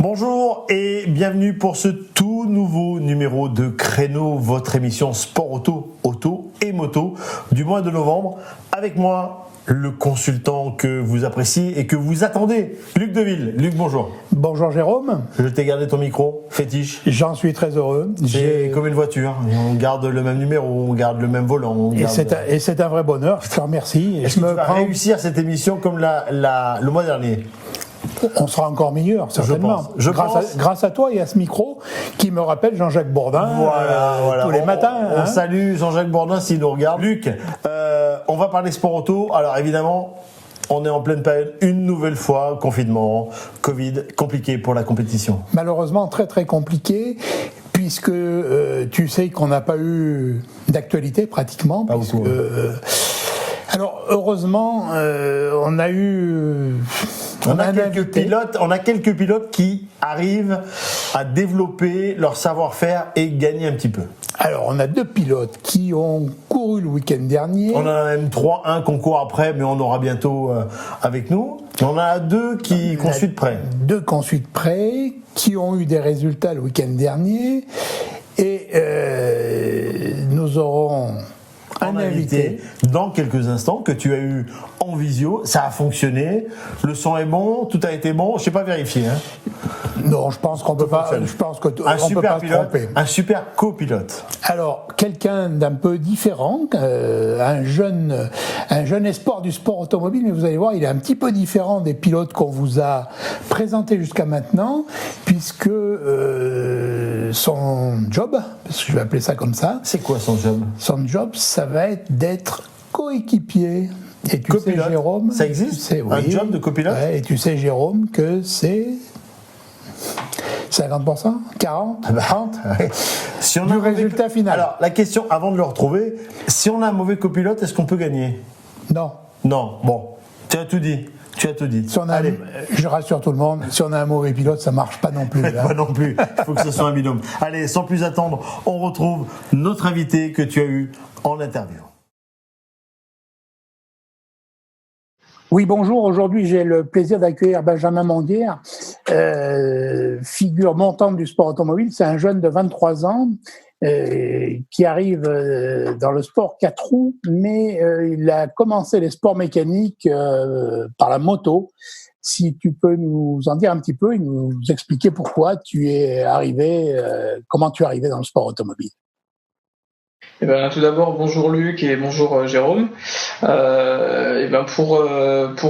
Bonjour et bienvenue pour ce tout nouveau numéro de Créneau, votre émission sport auto et moto du mois de novembre. Avec moi, le consultant que vous appréciez et que vous attendez, Luc Deville. Luc, bonjour. Bonjour Jérôme. Je t'ai gardé ton micro, fétiche. J'en suis très heureux. C'est comme une voiture, on garde le même numéro, on garde le même volant. Et c'est un vrai bonheur, je te remercie. Est-ce que tu vas réussir cette émission comme le mois dernier ? On sera encore meilleur, certainement. Je pense. Grâce à toi et à ce micro qui me rappelle Jean-Jacques Bourdin tous les matins. On salue Jean-Jacques Bourdin s'il nous regarde. Luc, on va parler sport auto. Alors évidemment, on est en pleine période, une nouvelle fois, confinement, Covid, compliqué pour la compétition. Malheureusement, très très compliqué. Puisque tu sais qu'on n'a pas eu d'actualité pratiquement. Pas beaucoup. Alors heureusement, on a quelques pilotes qui arrivent à développer leur savoir-faire et gagner un petit peu. Alors, on a 2 pilotes qui ont couru le week-end dernier. On en a même 3, un qu'on court après, mais on aura bientôt avec nous. On en a 2 qui suivent de près. 2 qu'on suit de près, qui ont eu des résultats le week-end dernier. Et nous aurons un invité dans quelques instants que tu as eu en visio. Ça a fonctionné, le son est bon, tout a été bon. Je sais pas vérifier. Non, je pense qu'on peut pas. Je pense que un on super peut pas pilote, se tromper. Un super copilote. Alors quelqu'un d'un peu différent, un jeune espoir du sport automobile, mais vous allez voir, il est un petit peu différent des pilotes qu'on vous a présentés jusqu'à maintenant, puisque son job, parce que je vais appeler ça comme ça. C'est quoi son job ? Son job, ça va être d'être coéquipier. Et tu copilote, sais, Jérôme, ça existe, un job de copilote ? Ouais, et tu sais, Jérôme, que c'est 50%, 40%, 30% si on du a résultat final. Alors, la question, avant de le retrouver, si on a un mauvais copilote, est-ce qu'on peut gagner ? Non. Non, bon, tu as tout dit. Allez. Je rassure tout le monde, si on a un mauvais pilote, ça marche pas non plus. Pas non plus, il faut que ce soit un binôme. Allez, sans plus attendre, on retrouve notre invité que tu as eu en interview. Oui, bonjour. Aujourd'hui, j'ai le plaisir d'accueillir Benjamin Mondière, figure montante du sport automobile. C'est un jeune de 23 ans qui arrive dans le sport 4 roues, mais il a commencé les sports mécaniques par la moto. Si tu peux nous en dire un petit peu et nous expliquer pourquoi tu es arrivé, comment tu es arrivé dans le sport automobile. Eh ben, tout d'abord, bonjour Luc et bonjour Jérôme. Pour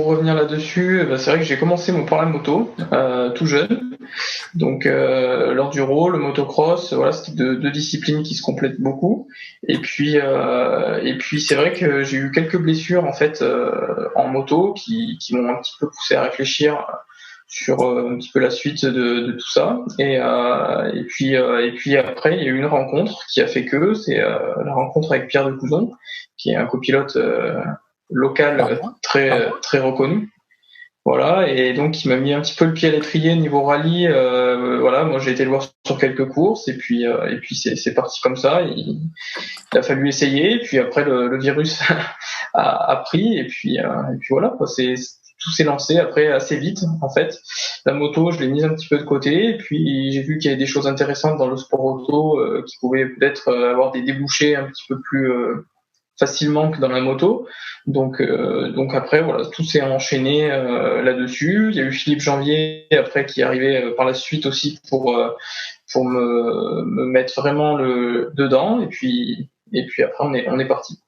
revenir là-dessus, c'est vrai que j'ai commencé par la moto tout jeune. Donc l'enduro, le motocross, voilà, c'est deux disciplines qui se complètent beaucoup. Et puis c'est vrai que j'ai eu quelques blessures en fait en moto qui m'ont un petit peu poussé à réfléchir sur un petit peu la suite de tout ça, et puis après il y a eu une rencontre qui a fait que c'est la rencontre avec Pierre de Couzon, qui est un copilote local très reconnu, voilà, et donc il m'a mis un petit peu le pied à l'étrier niveau rallye. Voilà, moi j'ai été le voir sur quelques courses, et puis c'est parti comme ça. Il a fallu essayer, et puis après le virus a pris, et puis voilà quoi, tout s'est lancé après assez vite en fait. La moto, je l'ai mise un petit peu de côté, et puis j'ai vu qu'il y avait des choses intéressantes dans le sport auto qui pouvaient peut-être avoir des débouchés un petit peu plus facilement que dans la moto. Donc après voilà, tout s'est enchaîné là-dessus. Il y a eu Philippe Janvier après qui est arrivé par la suite aussi pour me mettre vraiment dedans, et puis après on est parti.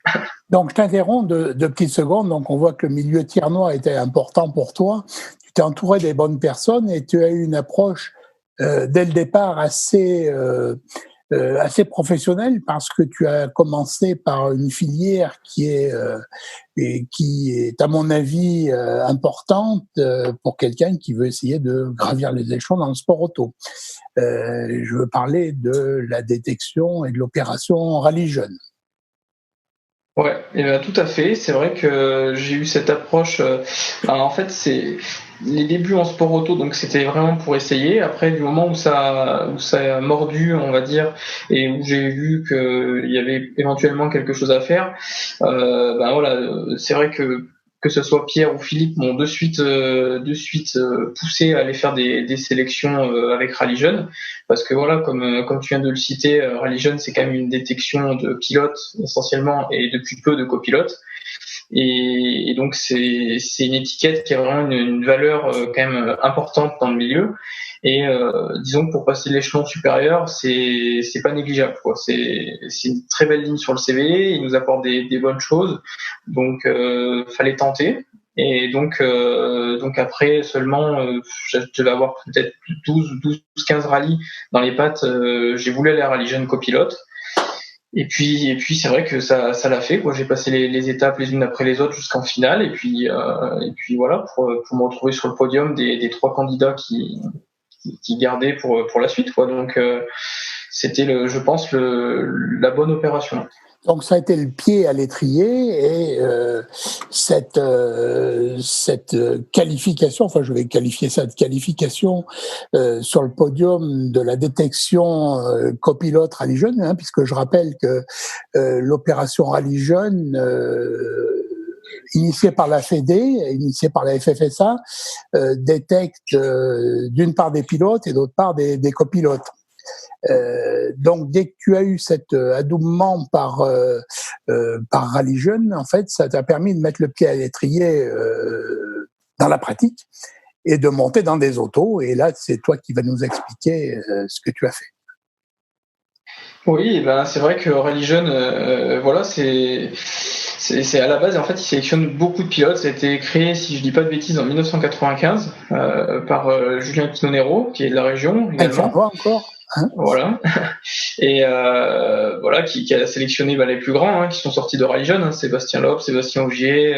Donc je t'interromps de petites secondes. Donc on voit que le milieu tiernois était important pour toi. Tu t'es entouré des bonnes personnes et tu as eu une approche dès le départ assez professionnelle, parce que tu as commencé par une filière qui est à mon avis importante pour quelqu'un qui veut essayer de gravir les échelons dans le sport auto. Je veux parler de la détection et de l'opération Rallye Jeune. Ouais, et ben tout à fait. C'est vrai que j'ai eu cette approche. En fait, c'est les débuts en sport auto, donc c'était vraiment pour essayer. Après, du moment où ça a mordu, on va dire, et où j'ai vu qu'il y avait éventuellement quelque chose à faire, voilà, c'est vrai que que ce soit Pierre ou Philippe, m'ont de suite poussé à aller faire des sélections avec Rally Jeune, parce que voilà, comme tu viens de le citer, Rally Jeune, c'est quand même une détection de pilotes essentiellement et depuis peu de copilotes. Et donc c'est une étiquette qui a vraiment une valeur quand même importante dans le milieu. Et disons que pour passer l'échelon supérieur, c'est pas négligeable, quoi. C'est une très belle ligne sur le CV. Il nous apporte des bonnes choses, donc fallait tenter. Et donc après seulement, je devais avoir peut-être 12-15 rallyes dans les pattes. J'ai voulu aller à Rally Jeune copilote. Et puis c'est vrai que ça l'a fait, quoi. J'ai passé les étapes les unes après les autres jusqu'en finale. Et puis voilà, pour me retrouver sur le podium des 3 candidats qui gardaient pour la suite, quoi. Donc c'était je pense la bonne opération. Donc ça a été le pied à l'étrier et cette qualification, enfin je vais qualifier ça de qualification sur le podium de la détection copilote Rally Jeune, hein, puisque je rappelle que l'opération Rally Jeune initiée par la FED, initiée par la FFSA, détecte d'une part des pilotes et d'autre part des copilotes. Donc dès que tu as eu cet adoubement par Rally Jeune, en fait, ça t'a permis de mettre le pied à l'étrier dans la pratique et de monter dans des autos. Et là, c'est toi qui vas nous expliquer ce que tu as fait. Oui, ben c'est vrai que Rally Jeune, voilà, c'est à la base, en fait, il sélectionne beaucoup de pilotes. Ça a été créé, si je dis pas de bêtises, en 1995 par Julien Pinonero, qui est de la région également. Encore. Hein, voilà. Et voilà, qui a sélectionné les plus grands, hein, qui sont sortis de Rally Jeune, hein, Sébastien Loeb, Sébastien Ogier,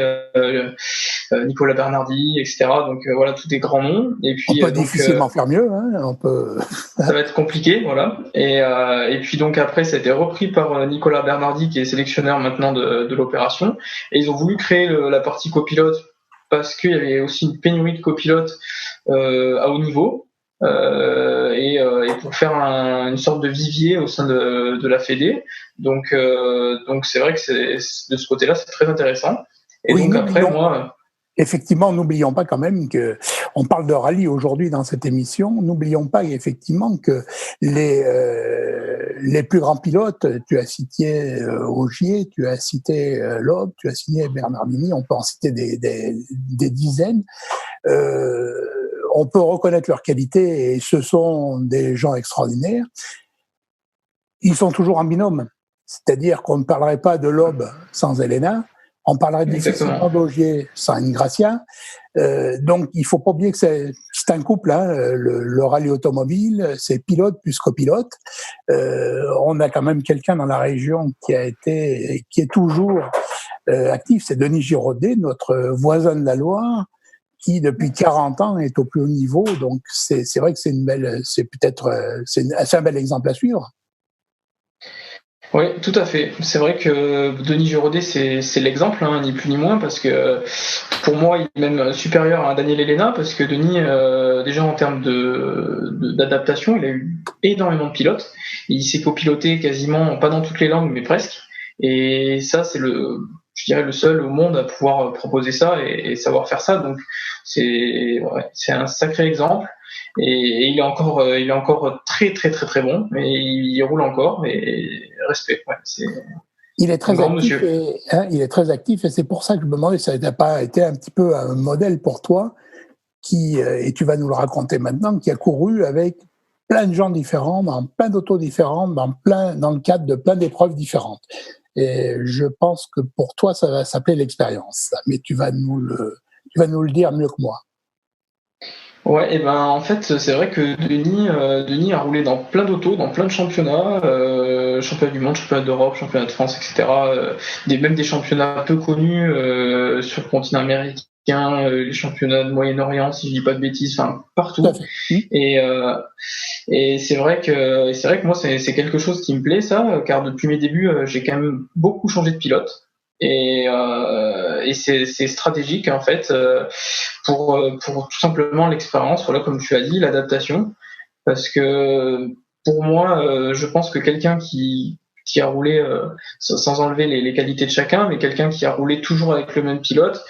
Nicolas Bernardi, etc. Donc voilà, tous des grands noms. Et puis on peut difficilement faire mieux, hein, on peut. Ça va être compliqué, voilà. Et puis donc après, ça a été repris par Nicolas Bernardi, qui est sélectionneur maintenant de l'opération. Et ils ont voulu créer la partie copilote parce qu'il y avait aussi une pénurie de copilotes à haut niveau. Et pour faire une sorte de vivier au sein de la Fédé. Donc c'est vrai que de ce côté-là, c'est très intéressant. Et oui, donc après, moi... Effectivement, n'oublions pas quand même que on parle de rallye aujourd'hui dans cette émission. N'oublions pas effectivement que les plus grands pilotes, tu as cité Ogier, tu as cité Loeb, tu as cité Bernardini, on peut en citer des dizaines. On peut reconnaître leur qualité et ce sont des gens extraordinaires. Ils sont toujours en binôme, c'est-à-dire qu'on ne parlerait pas de Loeb sans Elena. On parlerait difficilement d'Ogier sans Ingracia. Donc, il faut pas oublier que c'est un couple, hein, le rallye automobile, c'est pilote plus copilote. On a quand même quelqu'un dans la région qui est toujours actif, c'est Denis Giraudet, notre voisin de la Loire, qui depuis 40 ans est au plus haut niveau. Donc, c'est vrai que c'est un bel exemple à suivre. Oui, tout à fait. C'est vrai que Denis Giraudet, c'est l'exemple, hein, ni plus ni moins, parce que pour moi, il est même supérieur à Daniel Elena, parce que Denis, déjà en termes d'adaptation, il a eu énormément de pilotes. Il s'est copiloté quasiment, pas dans toutes les langues, mais presque. Et ça, c'est je dirais, le seul au monde à pouvoir proposer ça et savoir faire ça. Donc, c'est un sacré exemple. Et il est encore très très très très bon, mais il roule encore et respect. Ouais, il est très actif il est très actif et c'est pour ça que je me demandais si ça n'a pas été un petit peu un modèle pour toi et tu vas nous le raconter maintenant, qui a couru avec plein de gens différents, dans plein d'autos différents, dans le cadre de plein d'épreuves différentes. Et je pense que pour toi, ça va s'appeler l'expérience. Mais tu vas nous le dire mieux que moi. Ouais, et ben en fait c'est vrai que Denis a roulé dans plein d'autos, dans plein de championnats, championnat du monde, championnat d'Europe, championnat de France, etc. Même des championnats peu connus sur le continent américain, les championnats de Moyen-Orient, si je dis pas de bêtises, enfin partout. Et c'est vrai que moi c'est quelque chose qui me plaît, ça, car depuis mes débuts j'ai quand même beaucoup changé de pilote. Et c'est stratégique en fait pour tout simplement l'expérience, voilà, comme tu as dit, l'adaptation, parce que pour moi je pense que quelqu'un qui a roulé sans enlever les qualités de chacun, mais quelqu'un qui a roulé toujours avec le même pilote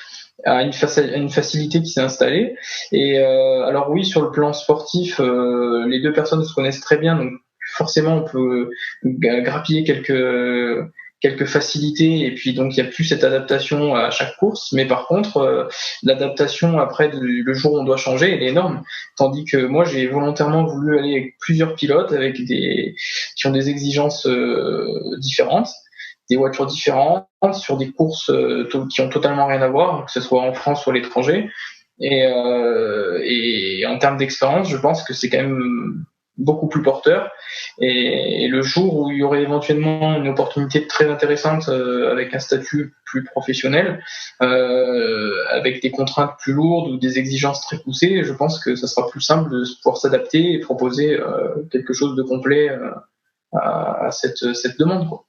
à une facilité qui s'est installée. Et alors oui, sur le plan sportif, les deux personnes se connaissent très bien, donc forcément on peut grappiller quelques facilités, et puis donc il y a plus cette adaptation à chaque course. Mais par contre, l'adaptation après le jour où on doit changer, elle est énorme. Tandis que moi, j'ai volontairement voulu aller avec plusieurs pilotes qui ont des exigences différentes, des voitures différentes, sur des courses qui ont totalement rien à voir, que ce soit en France ou à l'étranger. Et en termes d'expérience, je pense que c'est quand même beaucoup plus porteur. Et le jour où il y aurait éventuellement une opportunité très intéressante avec un statut plus professionnel, avec des contraintes plus lourdes ou des exigences très poussées, je pense que ça sera plus simple de pouvoir s'adapter et proposer quelque chose de complet à cette demande, quoi.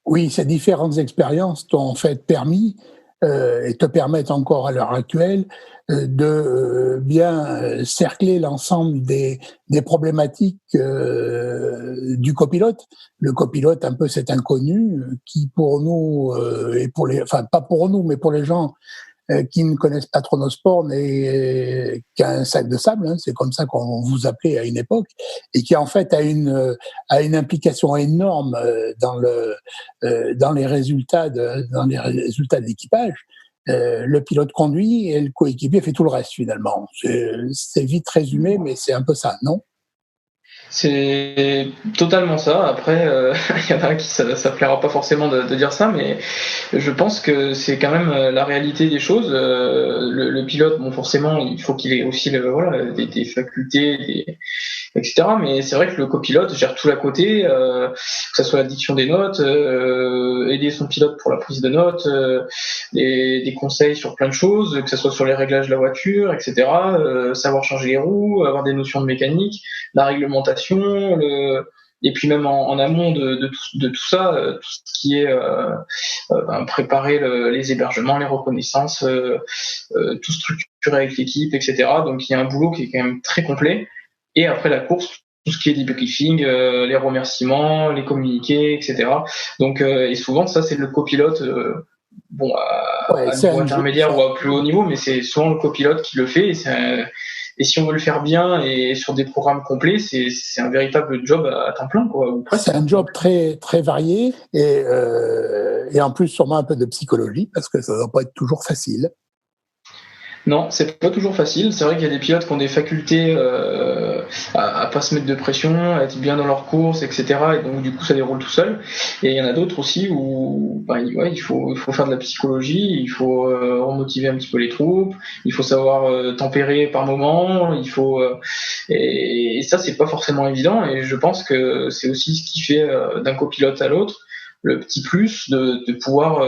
Oui, ces différentes expériences t'ont en fait permis et te permettent encore à l'heure actuelle de bien cercler l'ensemble des problématiques du copilote. Le copilote, un peu cet inconnu qui pour nous et pour les, enfin pas pour nous, mais pour les gens qui ne connaissent pas trop nos sports, n'est qu'un sac de sable, hein, c'est comme ça qu'on vous appelait à une époque, et qui en fait a une implication énorme dans les résultats de l'équipage. Le pilote conduit et le coéquipier fait tout le reste finalement. C'est vite résumé, mais c'est un peu ça, non? C'est totalement ça. Après, il y en a qui ça plaira pas forcément de dire ça, mais je pense que c'est quand même la réalité des choses. Le pilote, bon, forcément, il faut qu'il ait aussi des facultés, etc. Mais c'est vrai que le copilote gère tout à côté, que ce soit la diction des notes, aider son pilote pour la prise de notes, des conseils sur plein de choses, que ce soit sur les réglages de la voiture, etc. Savoir changer les roues, avoir des notions de mécanique, la réglementation, et puis même en amont de tout ça, tout ce qui est préparer les hébergements, les reconnaissances, tout structurer avec l'équipe, etc. Donc il y a un boulot qui est quand même très complet. Et après la course, tout ce qui est debriefing, les remerciements, les communiqués, etc. Donc et souvent ça c'est le copilote, à niveau intermédiaire ou à plus haut niveau, mais c'est souvent le copilote qui le fait. Et si on veut le faire bien et sur des programmes complets, c'est un véritable job à temps plein, quoi. Ou presque. C'est un job très très varié et en plus sûrement un peu de psychologie parce que ça ne doit pas être toujours facile. Non, c'est pas toujours facile. C'est vrai qu'il y a des pilotes qui ont des facultés à pas se mettre de pression, à être bien dans leur course, etc. Et donc du coup, ça déroule tout seul. Et il y en a d'autres aussi où il faut faire de la psychologie, il faut remotiver un petit peu les troupes, il faut savoir tempérer par moment, et ça c'est pas forcément évident. Et je pense que c'est aussi ce qui fait d'un copilote à l'autre le petit plus de pouvoir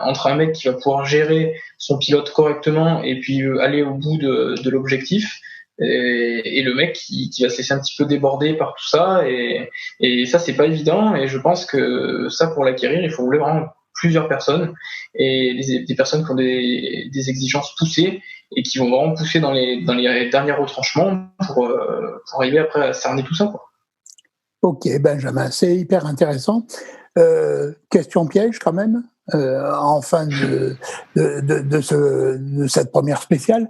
entre un mec qui va pouvoir gérer son pilote correctement et puis aller au bout de l'objectif et le mec qui va se laisser un petit peu déborder par tout ça, et ça c'est pas évident. Et je pense que ça, pour l'acquérir, il faut vraiment plusieurs personnes, et des personnes qui ont des exigences poussées et qui vont vraiment pousser dans les derniers retranchements pour arriver après à cerner tout ça, quoi. Ok, Benjamin, c'est hyper intéressant. Question piège quand même, en fin de cette première spéciale.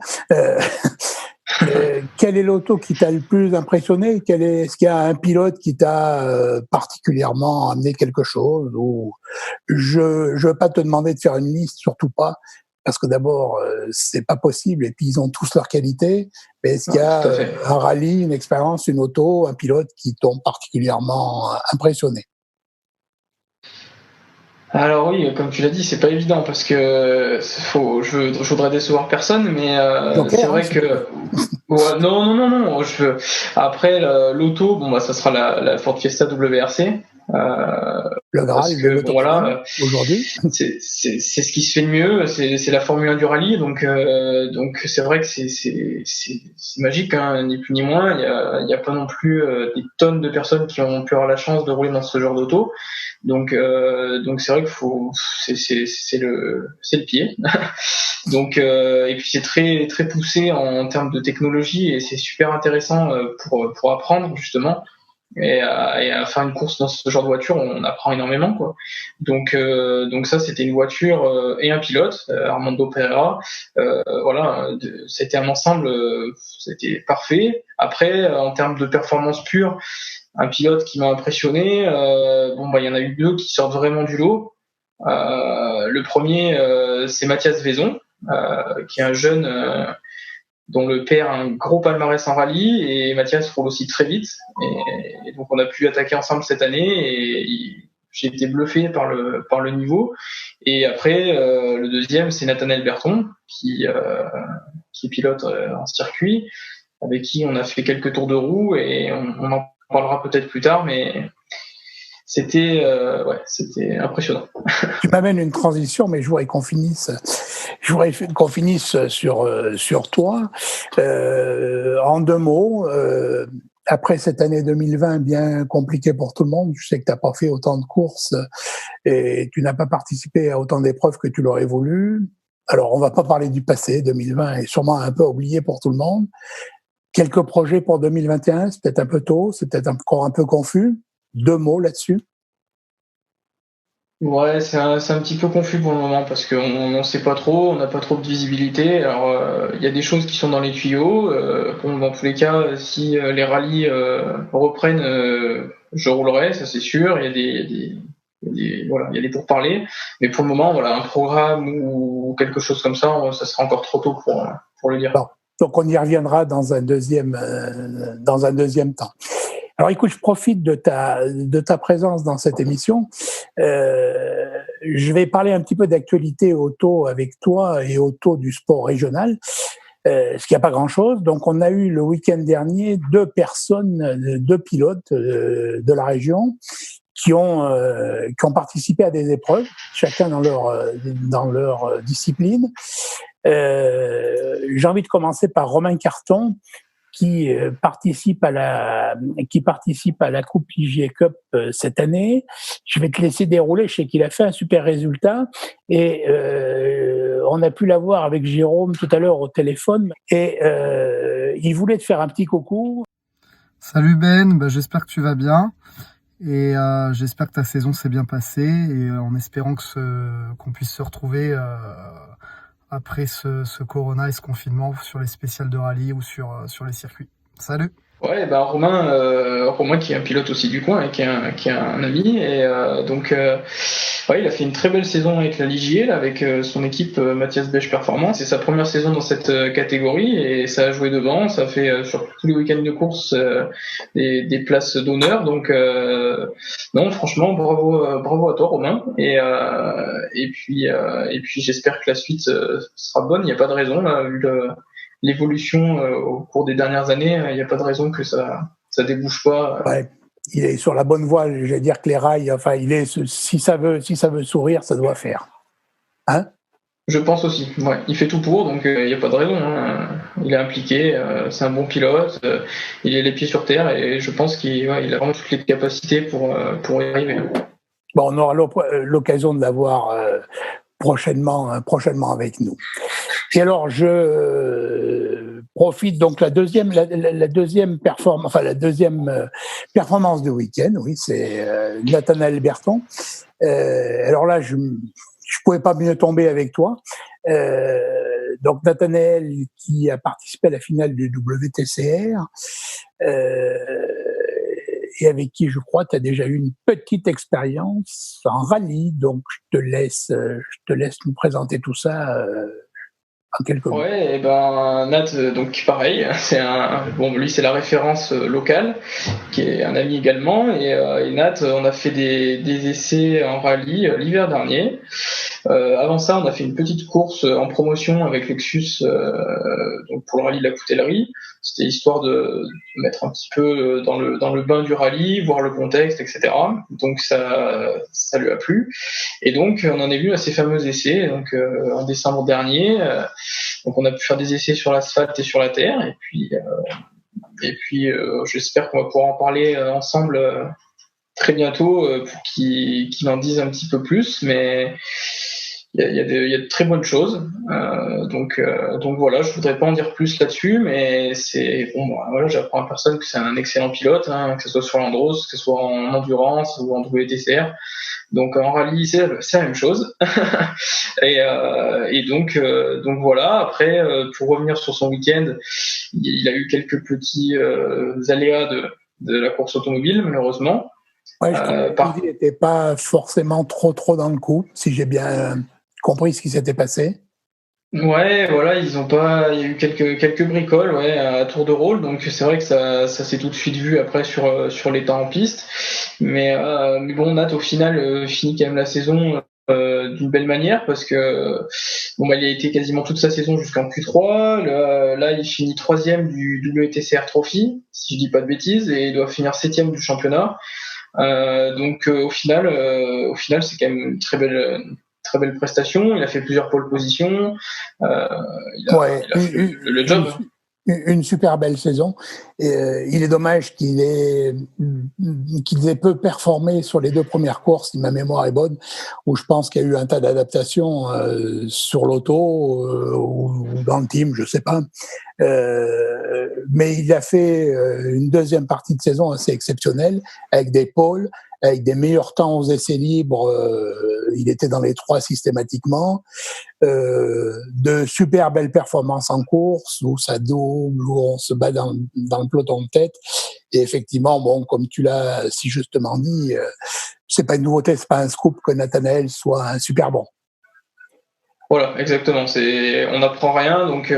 Quel est l'auto qui t'a le plus impressionné? Est-ce qu'il y a un pilote qui t'a particulièrement amené quelque chose? Ou je veux pas te demander de faire une liste, surtout pas, parce que d'abord c'est pas possible et puis ils ont tous leurs qualités. Mais est-ce qu'il y a un rallye, une expérience, une auto, un pilote qui t'ont particulièrement impressionné? Alors oui, comme tu l'as dit, c'est pas évident parce que je voudrais décevoir personne, mais c'est vrai que non. Après l'auto, ça sera la Ford Fiesta WRC. Le Graal de l'automobile aujourd'hui. C'est ce qui se fait de mieux. C'est la Formule 1 du rallye, donc c'est vrai que c'est magique, hein, ni plus ni moins. Il y a pas non plus des tonnes de personnes qui ont pu avoir la chance de rouler dans ce genre d'auto. Donc c'est vrai que c'est le pied. Donc et puis c'est très très poussé en termes de technologie, et c'est super intéressant pour apprendre justement. et à faire une course dans ce genre de voiture, on apprend énormément, quoi. Donc ça, c'était une voiture et un pilote, Armando Pereira. Voilà, c'était un ensemble, c'était parfait. Après, en termes de performance pure, un pilote qui m'a impressionné, il y en a eu deux qui sortent vraiment du lot. Le premier, c'est Mathias Vaison, qui est un jeune dont le père a un gros palmarès en rallye, et Mathias roule aussi très vite. Et donc on a pu attaquer ensemble cette année, et j'ai été bluffé par le niveau. Et après, le deuxième, c'est Nathanaël Berton, qui est pilote en circuit, avec qui on a fait quelques tours de roue, et on en parlera peut-être plus tard, mais c'était impressionnant. Tu m'amènes une transition, mais je voudrais qu'on finisse sur toi. En deux mots, après cette année 2020 bien compliquée pour tout le monde, je sais que tu n'as pas fait autant de courses et tu n'as pas participé à autant d'épreuves que tu l'aurais voulu. Alors, on va pas parler du passé, 2020 est sûrement un peu oublié pour tout le monde. Quelques projets pour 2021, c'est peut-être un peu tôt, c'est peut-être encore un peu confus. Deux mots là-dessus. Ouais, c'est un petit peu confus pour le moment parce qu'on n'en sait pas trop, on n'a pas trop de visibilité. Alors, il y a des choses qui sont dans les tuyaux. Dans tous les cas, si les rallyes reprennent, je roulerai, ça c'est sûr. Il y a des pourparlers. Mais pour le moment, voilà, un programme ou quelque chose comme ça sera encore trop tôt pour le dire. Bon, donc on y reviendra dans un deuxième temps. Alors écoute, je profite de ta présence dans cette émission. Je vais parler un petit peu d'actualité auto avec toi et auto du sport régional, ce qui n'y a pas grand-chose. Donc on a eu le week-end dernier deux pilotes de la région qui ont participé à des épreuves, chacun dans leur discipline. J'ai envie de commencer par Romain Carton, qui participe à la Coupe PGA Cup cette année. Je vais te laisser dérouler. Je sais qu'il a fait un super résultat et on a pu l'avoir avec Jérôme tout à l'heure au téléphone et il voulait te faire un petit coucou. Salut Ben, j'espère que tu vas bien et j'espère que ta saison s'est bien passée et en espérant qu'on puisse se retrouver après ce corona et ce confinement sur les spéciales de rallye ou sur les circuits. Salut! Ouais, Romain qui est un pilote aussi du coin et qui est un ami, et il a fait une très belle saison avec la Ligier, là, avec son équipe Mathias Bech Performance. C'est sa première saison dans cette catégorie et ça a joué devant. Ça a fait sur tous les week-ends de course des places d'honneur. Donc non, franchement, bravo à toi, Romain. Et puis j'espère que la suite sera bonne. Il n'y a pas de raison là, vu l'évolution au cours des dernières années, il n'y a pas de raison que ça débouche pas. Ouais, il est sur la bonne voie. Je vais dire que les rails, si ça veut sourire, ça doit faire. Hein? Je pense aussi. Ouais, il fait tout pour, donc il n'y a pas de raison. Hein. Il est impliqué, c'est un bon pilote, il a les pieds sur terre et je pense qu'il a vraiment toutes les capacités pour y arriver. Bon, on aura l'occasion de l'avoir prochainement avec nous. Et alors, je profite donc la deuxième performance du week-end. Oui, c'est Nathanaël Berton. Alors là, je pouvais pas mieux tomber avec toi. Donc Nathanaël qui a participé à la finale du WTCR et avec qui je crois tu as déjà eu une petite expérience en rallye. Donc je te laisse nous présenter tout ça. En quelques mots. Ouais, et Nat, donc pareil, lui c'est la référence locale, qui est un ami également, et Nat, on a fait des essais en rallye l'hiver dernier. Avant ça, on a fait une petite course en promotion avec Lexus, donc pour le rallye de la Coutellerie. C'était histoire de mettre un petit peu dans le bain du rallye, voir le contexte, etc. Donc ça lui a plu. Et donc on en est venu à ces fameux essais. Donc en décembre dernier, donc on a pu faire des essais sur l'asphalte et sur la terre. Et puis j'espère qu'on va pouvoir en parler ensemble très bientôt pour qu'il en dise un petit peu plus. Mais il y a de très bonnes choses. Donc voilà, je voudrais pas en dire plus là-dessus, mais c'est bon. Voilà, j'apprends à personne que c'est un excellent pilote, hein, que ce soit sur l'Andros, que ce soit en endurance ou en WTCR. Donc en rallye, c'est la même chose. et donc voilà. Après, pour revenir sur son week-end, il a eu quelques petits aléas de la course automobile, malheureusement. Ouais, je trouvais qu'il n'était pas forcément trop dans le coup, si j'ai bien compris ce qui s'était passé. Ouais, voilà, il y a eu quelques bricoles, ouais, à tour de rôle, donc c'est vrai que ça s'est tout de suite vu après sur les temps en piste, mais bon, Nat au final finit quand même la saison d'une belle manière parce que bon bah il a été quasiment toute sa saison jusqu'en Q3, là il finit 3e du WTCR Trophy, si je dis pas de bêtises, et il doit finir 7e du championnat. Donc au final c'est quand même une très belle prestation. Il a fait plusieurs pole positions. Il a fait le job. Une super belle saison. Il est dommage qu'il ait peu performé sur les 2 premières courses, si ma mémoire est bonne, où je pense qu'il y a eu un tas d'adaptations sur l'auto ou dans le team, je sais pas. Mais il a fait une deuxième partie de saison assez exceptionnelle, avec des pôles, avec des meilleurs temps aux essais libres. Il était dans les 3 systématiquement. De super belles performances en course, où ça double, où on se bat dans le peloton de tête. Et effectivement, bon, comme tu l'as si justement dit, c'est pas une nouveauté, c'est pas un scoop que Nathanaël soit un super bon. Voilà, exactement. On n'apprend rien, donc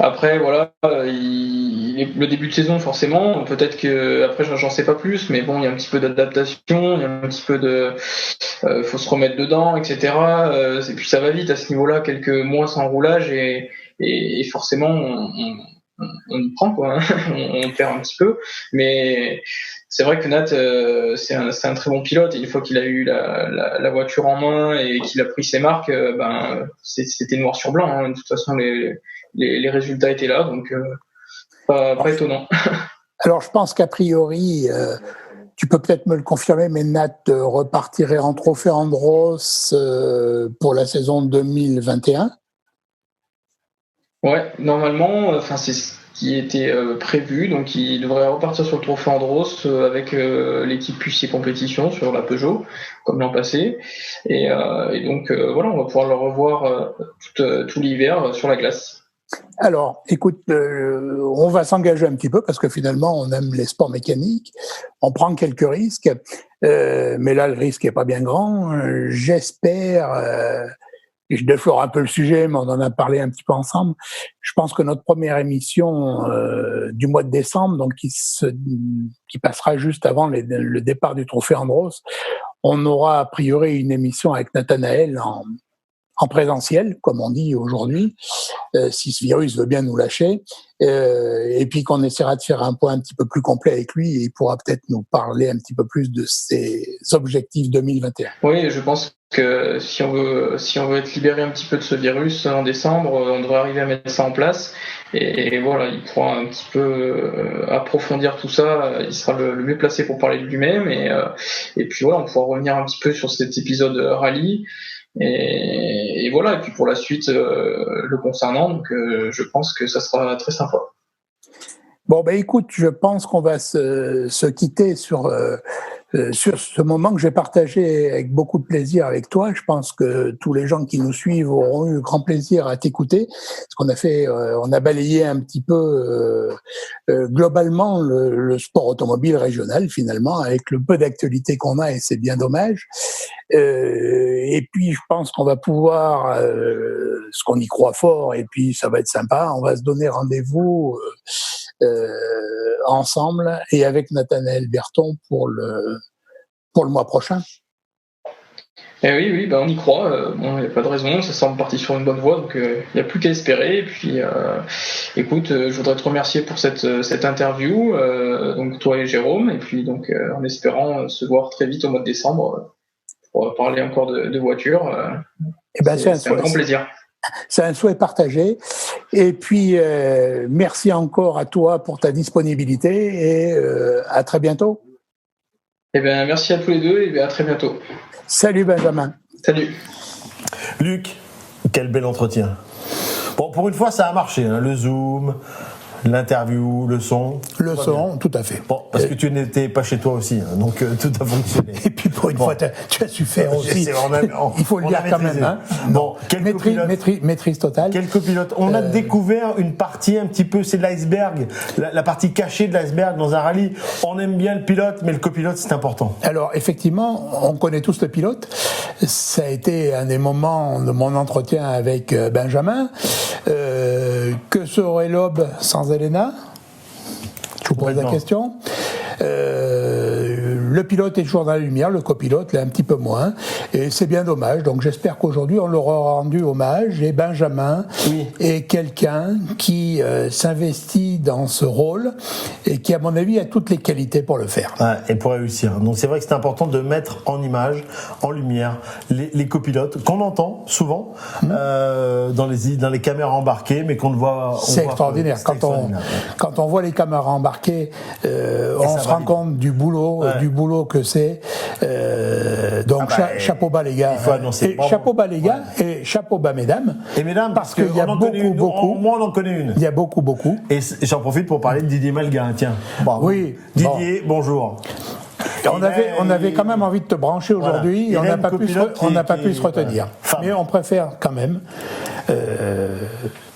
après voilà, le début de saison forcément. Peut-être que après j'en sais pas plus, mais bon, il y a un petit peu d'adaptation, il y a un petit peu faut se remettre dedans, etc. Et puis ça va vite à ce niveau-là, quelques mois sans roulage et forcément on y prend quoi, on perd un petit peu, mais c'est vrai que Nat c'est un très bon pilote, et une fois qu'il a eu la voiture en main et qu'il a pris ses marques, c'était noir sur blanc, hein. De toute façon les résultats étaient là, donc pas étonnant. Alors je pense qu'a priori tu peux peut-être me le confirmer, mais Nat repartirait en trophée Andros pour la saison 2021. Ouais, normalement, c'est ce qui était prévu, donc il devrait repartir sur le trophée Andros avec l'équipe Puissier Compétition sur la Peugeot, comme l'an passé, et donc voilà, on va pouvoir le revoir tout l'hiver sur la glace. Alors, écoute, on va s'engager un petit peu parce que finalement, on aime les sports mécaniques. On prend quelques risques, mais là, le risque est pas bien grand. J'espère. Je déflore un peu le sujet, mais on en a parlé un petit peu ensemble. Je pense que notre première émission du mois de décembre, donc qui passera juste avant le départ du Trophée Andros, on aura a priori une émission avec Nathanaël en présentiel, comme on dit aujourd'hui, si ce virus veut bien nous lâcher, et puis qu'on essaiera de faire un point un petit peu plus complet avec lui, et il pourra peut-être nous parler un petit peu plus de ses objectifs 2021. Oui, je pense que si on veut être libéré un petit peu de ce virus en décembre, on devrait arriver à mettre ça en place, et voilà, il pourra un petit peu approfondir tout ça, il sera le mieux placé pour parler de lui-même, et puis voilà, on pourra revenir un petit peu sur cet épisode rallye. Et voilà, et puis pour la suite le concernant, donc je pense que ça sera très sympa. Bon, ben écoute, je pense qu'on va se quitter sur ce moment que j'ai partagé avec beaucoup de plaisir avec toi. Je pense que tous les gens qui nous suivent auront eu grand plaisir à t'écouter, parce qu'on a fait, on a balayé un petit peu globalement le sport automobile régional finalement, avec le peu d'actualité qu'on a, et c'est bien dommage. Et puis je pense qu'on va pouvoir, ce qu'on y croit fort, et puis ça va être sympa, on va se donner rendez-vous ensemble et avec Nathanaël Berton pour le mois prochain. Et oui, on y croit. Bon, il n'y a pas de raison, ça semble parti sur une bonne voie, donc il n'y a plus qu'à espérer. Et puis, écoute, je voudrais te remercier pour cette interview, donc toi et Jérôme, et puis donc en espérant se voir très vite au mois de décembre pour parler encore de voitures. C'est un grand plaisir. C'est un souhait partagé. Et puis, merci encore à toi pour ta disponibilité, et à très bientôt. Eh bien, merci à tous les deux, et à très bientôt. Salut Benjamin. Salut. Luc, quel bel entretien. Bon, pour une fois, ça a marché, hein, le Zoom, l'interview, le son. Le son, tout à fait. Bon, parce que tu n'étais pas chez toi aussi, hein, donc tout a fonctionné. Et puis pour une fois, tu as su faire aussi. Il faut le dire quand même. Hein. Bon, quel copilote, maîtrise totale. Quel copilote. On a découvert une partie un petit peu, c'est de l'iceberg, la partie cachée de l'iceberg dans un rallye. On aime bien le pilote, mais le copilote, c'est important. Alors, effectivement, on connaît tous le pilote. Ça a été un des moments de mon entretien avec Benjamin. Que serait l'Aube sans Elena? Je vous pose la question. Le pilote est toujours dans la lumière, le copilote l'est un petit peu moins, et c'est bien dommage. Donc j'espère qu'aujourd'hui on leur aura rendu hommage, et Benjamin est quelqu'un qui s'investit dans ce rôle et qui, à mon avis, a toutes les qualités pour le faire. Ouais, et pour réussir. Donc c'est vrai que c'est important de mettre en image, en lumière, les copilotes qu'on entend souvent dans les caméras embarquées, mais qu'on ne voit. C'est extraordinaire. Quand on voit les caméras embarquées, on se rend compte du boulot que c'est. Donc chapeau bas les gars. Il faut annoncer. Chapeau bas les gars et chapeau bas mesdames. Et mesdames, parce qu'il y a beaucoup. Moi, on en connaît une. Il y a beaucoup. Et j'en profite pour parler de Didier Malguin. Tiens. Bravo. Oui. Didier, bonjour. On avait quand même envie de te brancher aujourd'hui, et on n'a pas pu se retenir. Mais on préfère quand même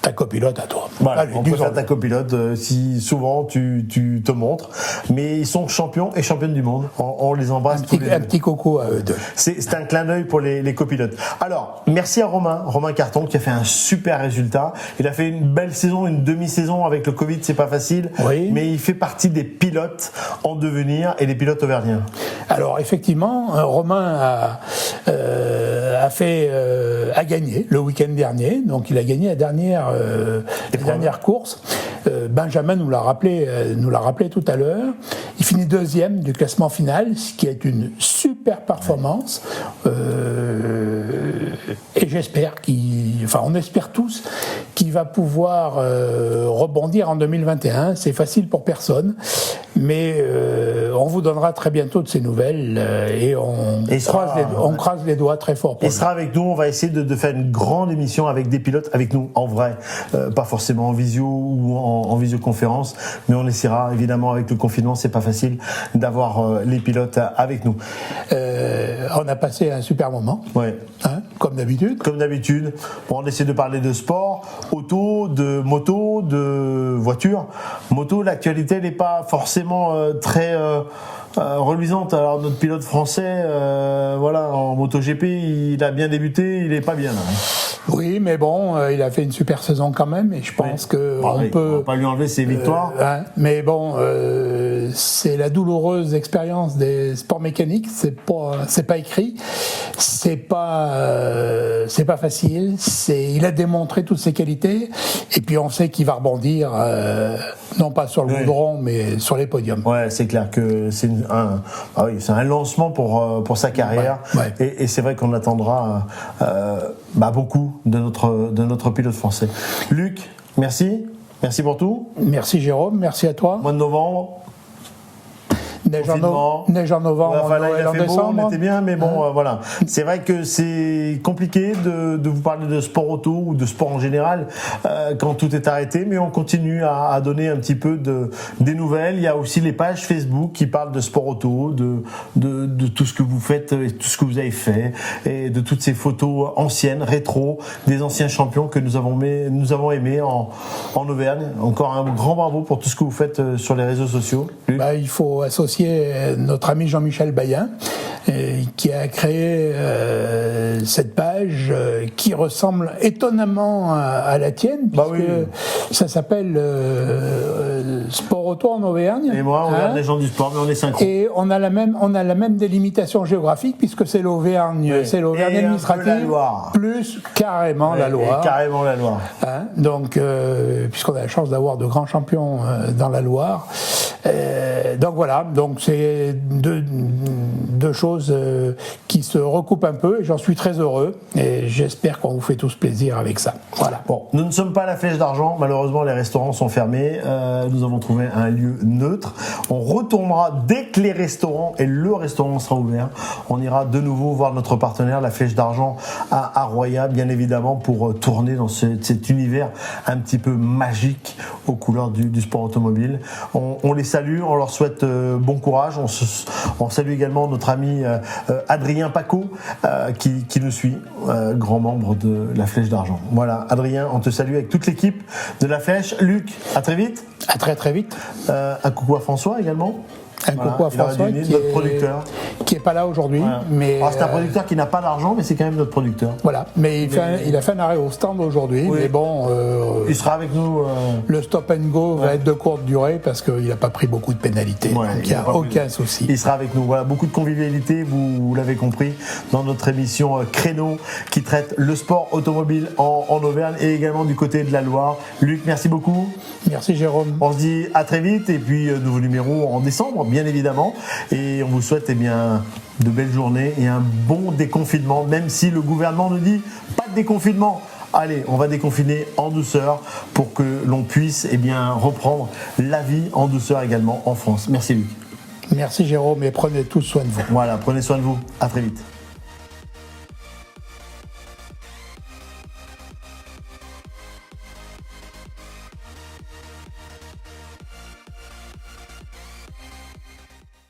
ta copilote à toi. Voilà, on préfère ta copilote si souvent tu te montres. Mais ils sont champions et championnes du monde. On les embrasse tous les deux. Un petit coco à eux deux. C'est un clin d'œil pour les copilotes. Alors, merci à Romain Carton qui a fait un super résultat. Il a fait une belle saison, une demi-saison avec le Covid, c'est pas facile. Oui. Mais il fait partie des pilotes en devenir et des pilotes auvergnats. Alors effectivement, Romain a gagné le week-end dernier. Donc il a gagné la dernière course. Benjamin nous l'a rappelé tout à l'heure. Il finit deuxième du classement final, ce qui est une super performance. Et j'espère on espère tous qu'il va pouvoir rebondir en 2021. C'est facile pour personne, mais on vous donnera très bientôt de ces nouvelles et on croise les doigts très fort. Il sera avec nous. On va essayer de faire une grande émission avec des pilotes avec nous en vrai, pas forcément en visio ou en visioconférence, mais on essaiera évidemment avec le confinement. C'est pas facile d'avoir les pilotes avec nous. On a passé un super moment. Ouais. Comme d'habitude. Bon, on essaie de parler de sport, auto, de moto, de voiture. Moto, l'actualité n'est pas forcément très reluisante. Alors notre pilote français, en MotoGP, il a bien débuté, il est pas bien là. Oui, mais bon, il a fait une super saison quand même, et je pense que on va pas lui enlever ses victoires. Mais bon, c'est la douloureuse expérience des sports mécaniques. C'est pas écrit, c'est pas facile. Il a démontré toutes ses qualités, et puis on sait qu'il va rebondir, non pas sur le goudron, mais sur les podiums. Ouais, c'est clair que c'est un lancement pour sa carrière, et c'est vrai qu'on attendra beaucoup de notre pilote français. Luc, merci pour tout. Merci Jérôme, merci à toi. Mois de novembre. Neige en novembre, Noël en décembre. On était bien, mais bon, voilà. C'est vrai que c'est compliqué de vous parler de sport auto ou de sport en général quand tout est arrêté, mais on continue à donner un petit peu des nouvelles. Il y a aussi les pages Facebook qui parlent de sport auto, de tout ce que vous faites et tout ce que vous avez fait, et de toutes ces photos anciennes, rétro, des anciens champions que nous avons aimés en Auvergne. Encore un grand bravo pour tout ce que vous faites sur les réseaux sociaux. Il faut associer notre ami Jean-Michel Bayen, qui a créé cette page qui ressemble étonnamment à la tienne, puisque ça s'appelle Sport Auto en Auvergne. Et moi, on regarde les gens du sport, mais on est synchro. Et on a la même délimitation géographique, puisque c'est l'Auvergne, c'est l'Auvergne administrative, plus carrément la Loire. Et carrément la Loire. Donc, puisqu'on a la chance d'avoir de grands champions dans la Loire. Donc voilà, donc c'est deux choses qui se recoupent un peu et j'en suis très heureux et j'espère qu'on vous fait tous plaisir avec ça. Voilà. Bon, nous ne sommes pas à la Flèche d'Argent, malheureusement les restaurants sont fermés, nous avons trouvé un lieu neutre. On retournera dès que les restaurants et le restaurant sera ouvert. On ira de nouveau voir notre partenaire, la Flèche d'Argent à Roya, bien évidemment, pour tourner dans cet univers un petit peu magique aux couleurs du sport automobile. On les salue, on leur souhaite bon courage. On salue également notre ami Adrien Paco qui nous suit, grand membre de la Flèche d'Argent. Voilà, Adrien, on te salue avec toute l'équipe de la Flèche. Luc, à très vite. À très très vite. Un coucou à François également. Coucou à François notre producteur. Qui est pas là aujourd'hui. Voilà. Mais alors, c'est un producteur qui n'a pas d'argent, mais c'est quand même notre producteur. Voilà, mais il a fait un arrêt au stand aujourd'hui, oui. mais bon... il sera avec nous... Le stop and go va être de courte durée parce qu'il n'a pas pris beaucoup de pénalités, donc il n'y a aucun souci. Il sera avec nous, voilà, beaucoup de convivialité, vous l'avez compris, dans notre émission Créneau, qui traite le sport automobile en Auvergne et également du côté de la Loire. Luc, merci beaucoup. Merci Jérôme. On se dit à très vite et puis nouveau numéro en décembre, bien évidemment. Et on vous souhaite de belles journées et un bon déconfinement, même si le gouvernement nous dit pas de déconfinement. Allez, on va déconfiner en douceur pour que l'on puisse reprendre la vie en douceur également en France. Merci Luc. Merci Jérôme et prenez tous soin de vous. Voilà, prenez soin de vous. À très vite.